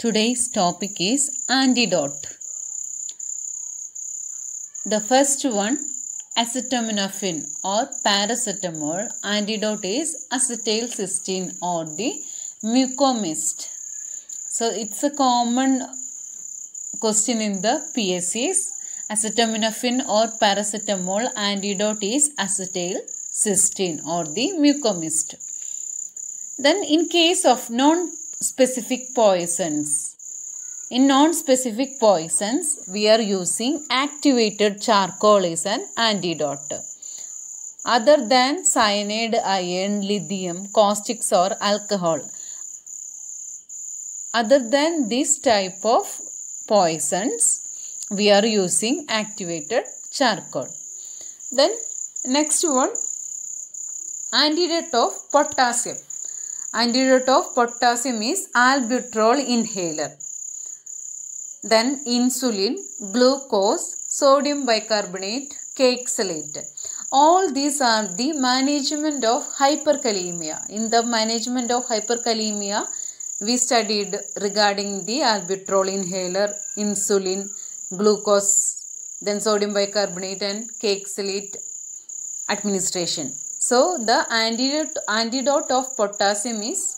Today's topic is antidote. The first one, acetaminophen or paracetamol. Antidote is acetylcysteine or the mucomyst. So it's a common question in the PSCs. Acetaminophen or paracetamol, antidote is acetylcysteine or the mucomyst. Then in case of non-specific poisons, in non-specific poisons we are using activated charcoal as an antidote. Other than cyanide, iron, lithium, caustics or alcohol, other than this type of poisons, we are using activated charcoal. Then next one, antidote of potassium. Antidote of potassium is albuterol inhaler. Then insulin, glucose, sodium bicarbonate, caxylate. All these are the management of hyperkalemia. In the management of hyperkalemia, we studied regarding the albuterol inhaler, insulin, glucose, then sodium bicarbonate and caxylate administration. So the antidote of potassium is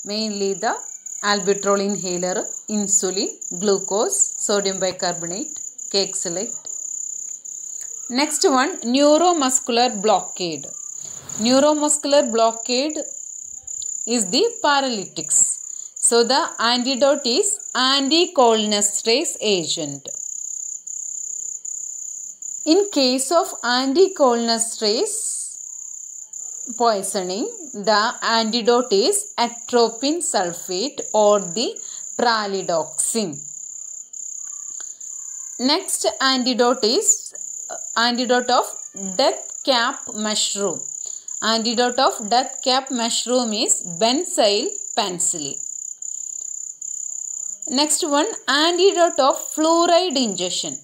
mainly the albuterol inhaler, insulin, glucose, sodium bicarbonate, caxylate. Next one, neuromuscular blockade. Neuromuscular blockade is the paralytics. So the antidote is anticholinesterase agent. In case of anticholinesterase poisoning, the antidote is atropine sulfate or the pralidoxin. Next antidote is antidote of death cap mushroom. Antidote of death cap mushroom is benzyl penicillin. Next one, antidote of fluoride injection.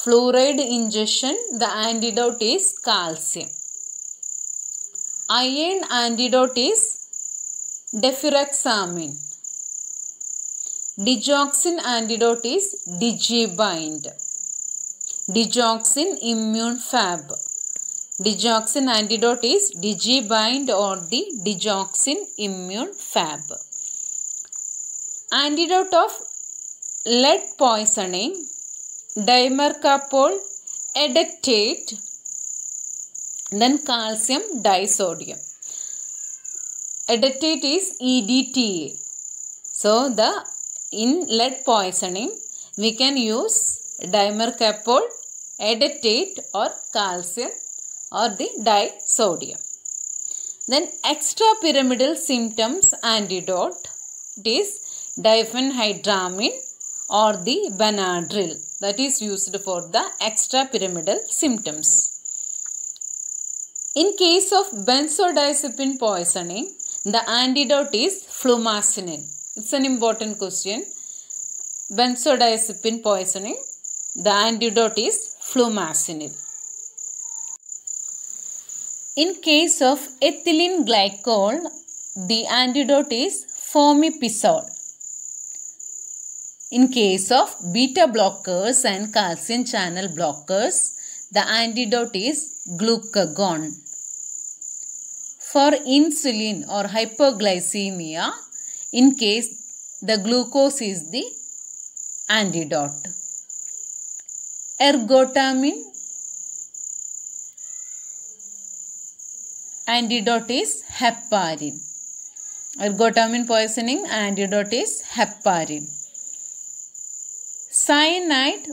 Fluoride injection, the antidote is calcium. Iron antidote is deferoxamine. Digoxin antidote is digibind. Digoxin immune fab. Digoxin antidote is digibind or the digoxin immune fab. Antidote of lead poisoning, dimercaprol edetate, then calcium disodium. Edetate is EDTA. So in lead poisoning we can use dimercaprol edetate or calcium or the disodium. Then extrapyramidal symptoms antidote, it is diphenhydramine or the Benadryl, that is used for the extrapyramidal symptoms. In case of benzodiazepine poisoning, the antidote is flumazenil. It's an important question. Benzodiazepine poisoning, the antidote is flumazenil. In case of ethylene glycol, the antidote is formipizole. In case of beta blockers and calcium channel blockers, the antidote is glucagon. For insulin or hypoglycemia, in case the glucose is the antidote. Ergotamine antidote is heparin. Ergotamine poisoning antidote is heparin. Cyanide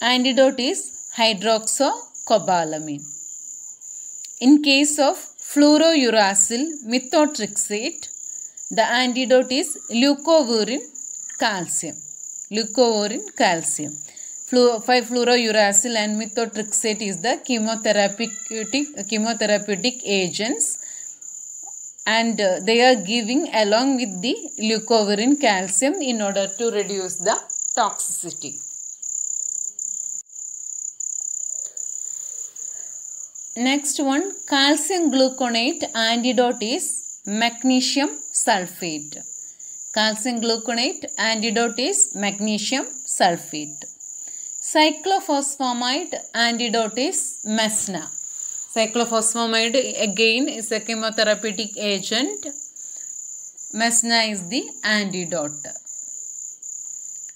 antidote is hydroxycobalamin. In case of fluorouracil methotrexate, the antidote is leucovorin calcium. Leucovorin calcium. 5-fluorouracil and methotrexate is the chemotherapeutic agents, and they are giving along with the leucovorin calcium in order to reduce the toxicity. Next one, calcium gluconate antidote is magnesium sulfate. Calcium gluconate. Antidote is magnesium sulfate. Cyclophosphamide. Antidote is mesna. Cyclophosphamide again is a chemotherapeutic agent. Mesna is the antidote.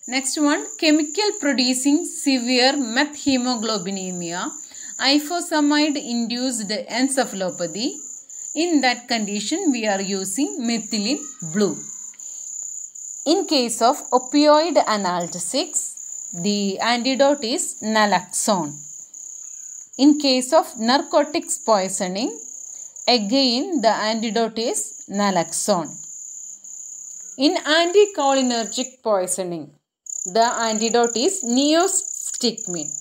Next one, chemical producing severe methemoglobinemia. Ifosfamide induced encephalopathy. In that condition, we are using methylene blue. In case of opioid analgesics, the antidote is naloxone. In case of narcotics poisoning, again the antidote is naloxone. In anticholinergic poisoning, the antidote is neostigmine.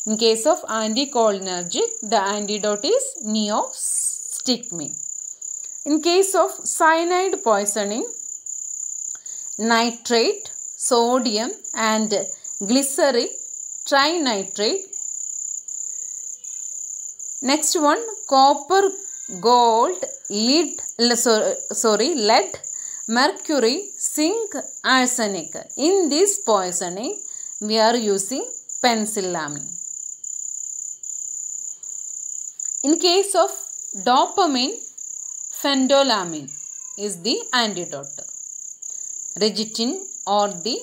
In case of anticholinergic, the antidote is neostigmine. In case of cyanide poisoning, nitrate, sodium and glyceryl trinitrate. Next one, copper, gold, lead, mercury, zinc, arsenic. In this poisoning, we are using penicillamine. In case of dopamine, phendolamine is the antidote. Regitin or the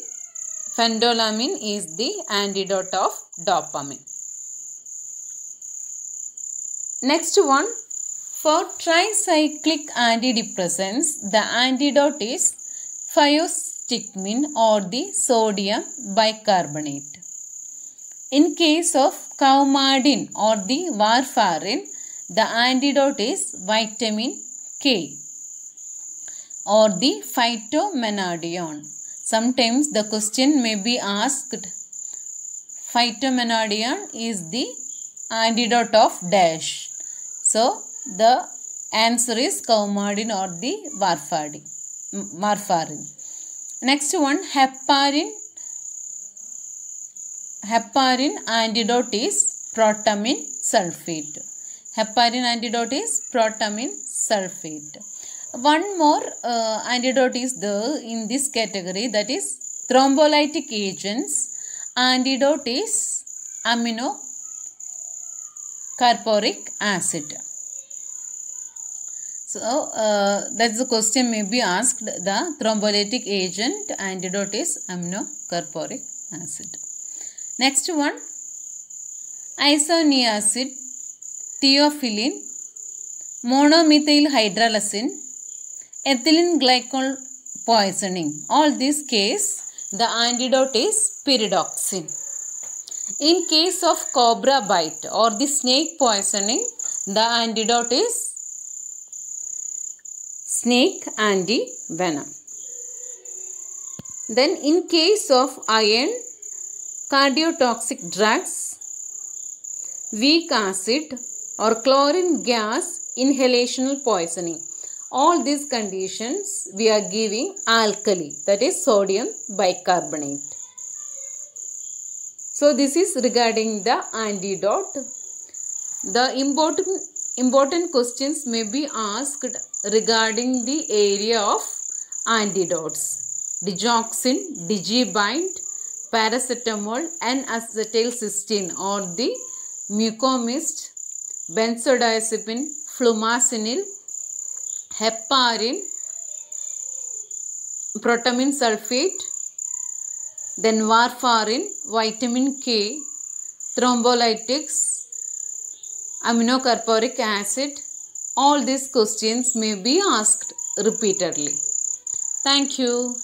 phendolamine is the antidote of dopamine. Next one, for tricyclic antidepressants, the antidote is thiostigmine or the sodium bicarbonate. In case of coumadin or the warfarin, the antidote is vitamin K or the phytomenadione. Sometimes the question may be asked, phytomenadione is the antidote of dash. So, the answer is coumadin or the warfarin. Next one, heparin. Heparin antidote is protamine sulfate. Heparin antidote is protamine sulfate. One more antidote is there in this category, that is thrombolytic agents. Antidote is aminocarporic acid. So, that's the question may be asked. The thrombolytic agent antidote is aminocarporic acid. Next one, isoniazid, theophylline, monomethyl hydralazine, ethylene glycol poisoning. All this case, the antidote is pyridoxine. In case of cobra bite or the snake poisoning, the antidote is snake anti-venom. Then in case of iron, cardiotoxic drugs, weak acid or chlorine gas inhalational poisoning. All these conditions we are giving alkali, that is sodium bicarbonate. So this is regarding the antidote. The important questions may be asked regarding the area of antidotes. Digoxin, digibind, paracetamol, N-acetylcysteine or the mucomyst, benzodiazepine, flumazenil, heparin, protamine sulfate, then warfarin, vitamin K, thrombolytics, aminocarporic acid. All these questions may be asked repeatedly. Thank you.